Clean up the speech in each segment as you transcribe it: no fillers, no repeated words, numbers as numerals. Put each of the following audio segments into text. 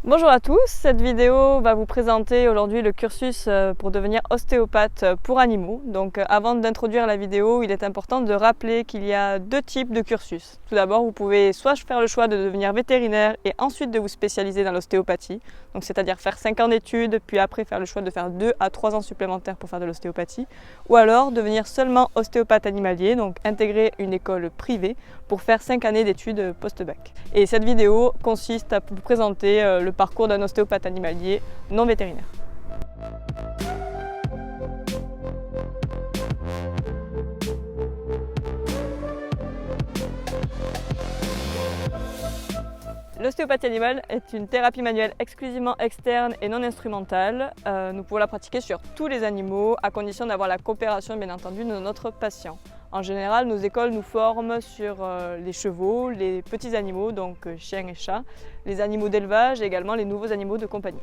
Bonjour à tous, cette vidéo va vous présenter aujourd'hui le cursus pour devenir ostéopathe pour animaux. Donc avant d'introduire la vidéo, il est important de rappeler qu'il y a deux types de cursus. Tout d'abord, vous pouvez soit faire le choix de devenir vétérinaire et ensuite de vous spécialiser dans l'ostéopathie, donc c'est-à-dire faire 5 ans d'études, puis après faire le choix de faire 2 à 3 ans supplémentaires pour faire de l'ostéopathie, ou alors devenir seulement ostéopathe animalier, donc intégrer une école privée pour faire 5 années d'études post-bac. Et cette vidéo consiste à vous présenter le parcours d'un ostéopathe animalier non vétérinaire. L'ostéopathie animale est une thérapie manuelle exclusivement externe et non instrumentale. Nous pouvons la pratiquer sur tous les animaux, à condition d'avoir la coopération bien entendu de notre patient. En général, nos écoles nous forment sur les chevaux, les petits animaux, donc chiens et chats, les animaux d'élevage et également les nouveaux animaux de compagnie.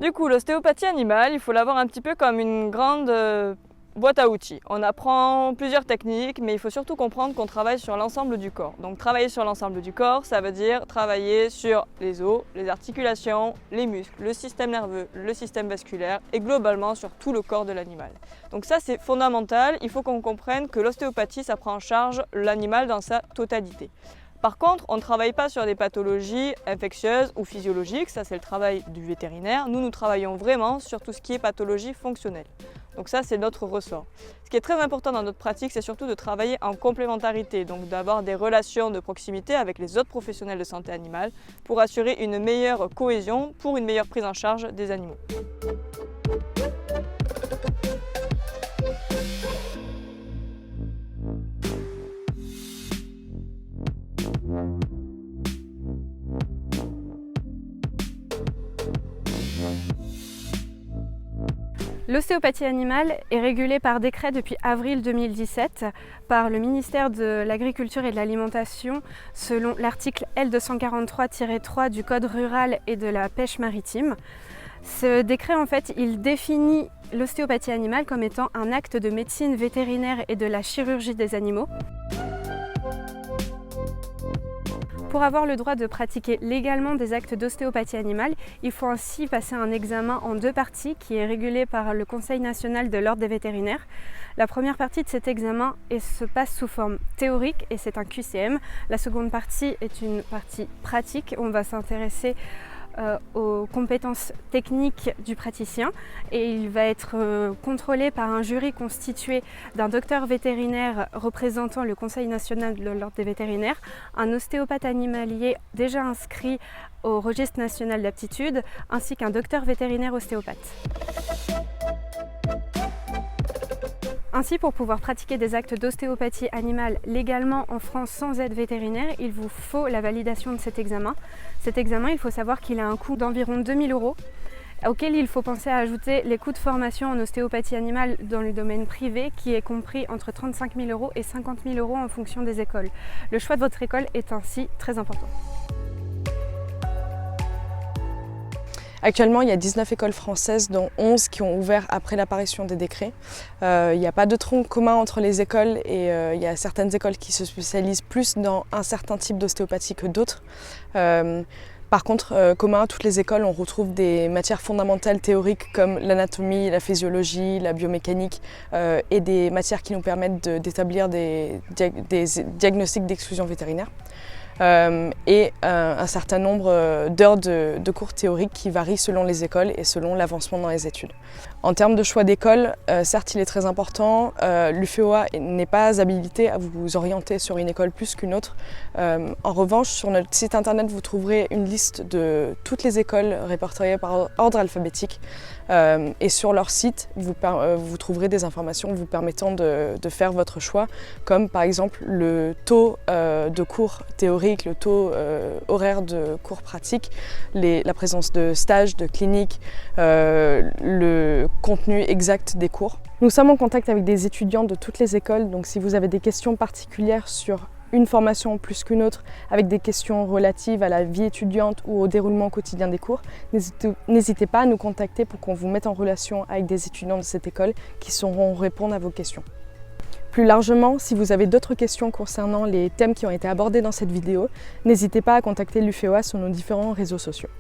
Du coup, l'ostéopathie animale, il faut la voir un petit peu comme une grande boîte à outils. On apprend plusieurs techniques, mais il faut surtout comprendre qu'on travaille sur l'ensemble du corps. Donc travailler sur l'ensemble du corps, ça veut dire travailler sur les os, les articulations, les muscles, le système nerveux, le système vasculaire et globalement sur tout le corps de l'animal. Donc ça c'est fondamental, il faut qu'on comprenne que l'ostéopathie, ça prend en charge l'animal dans sa totalité. Par contre, on ne travaille pas sur des pathologies infectieuses ou physiologiques, ça c'est le travail du vétérinaire. Nous travaillons vraiment sur tout ce qui est pathologie fonctionnelle. Donc ça c'est notre ressort. Ce qui est très important dans notre pratique, c'est surtout de travailler en complémentarité, donc d'avoir des relations de proximité avec les autres professionnels de santé animale pour assurer une meilleure cohésion pour une meilleure prise en charge des animaux. L'ostéopathie animale est régulée par décret depuis avril 2017 par le ministère de l'Agriculture et de l'Alimentation selon l'article L243-3 du Code rural et de la pêche maritime. Ce décret, en fait, il définit l'ostéopathie animale comme étant un acte de médecine vétérinaire et de la chirurgie des animaux. Pour avoir le droit de pratiquer légalement des actes d'ostéopathie animale, il faut ainsi passer un examen en 2 parties qui est régulé par le Conseil national de l'ordre des vétérinaires. La première partie de cet examen se passe sous forme théorique et c'est un QCM. La seconde partie est une partie pratique. On va s'intéresser aux compétences techniques du praticien et il va être contrôlé par un jury constitué d'un docteur vétérinaire représentant le Conseil national de l'ordre des vétérinaires, un ostéopathe animalier déjà inscrit au registre national d'aptitude ainsi qu'un docteur vétérinaire ostéopathe. Ainsi, pour pouvoir pratiquer des actes d'ostéopathie animale légalement en France sans aide vétérinaire, il vous faut la validation de cet examen. Cet examen, il faut savoir qu'il a un coût d'environ 2 000 € auquel il faut penser à ajouter les coûts de formation en ostéopathie animale dans le domaine privé qui est compris entre 35 000 € et 50 000 € en fonction des écoles. Le choix de votre école est ainsi très important. Actuellement, il y a 19 écoles françaises, dont 11 qui ont ouvert après l'apparition des décrets. Il n'y a pas de tronc commun entre les écoles et il y a certaines écoles qui se spécialisent plus dans un certain type d'ostéopathie que d'autres. Par contre, commun à toutes les écoles, on retrouve des matières fondamentales théoriques comme l'anatomie, la physiologie, la biomécanique et des matières qui nous permettent d'établir des diagnostics d'exclusion vétérinaire. Et un certain nombre d'heures de cours théoriques qui varient selon les écoles et selon l'avancement dans les études. En termes de choix d'école, certes il est très important, l'UFOA n'est pas habilité à vous orienter sur une école plus qu'une autre. En revanche, sur notre site internet, vous trouverez une liste de toutes les écoles répertoriées par ordre alphabétique. Et sur leur site, vous trouverez des informations vous permettant de faire votre choix, comme par exemple le taux de cours théoriques, le taux horaire de cours pratiques, la présence de stages, de cliniques, le contenu exact des cours. Nous sommes en contact avec des étudiants de toutes les écoles, donc si vous avez des questions particulières sur une formation plus qu'une autre, avec des questions relatives à la vie étudiante ou au déroulement quotidien des cours, n'hésitez pas à nous contacter pour qu'on vous mette en relation avec des étudiants de cette école qui sauront répondre à vos questions. Plus largement, si vous avez d'autres questions concernant les thèmes qui ont été abordés dans cette vidéo, n'hésitez pas à contacter l'UFEOA sur nos différents réseaux sociaux.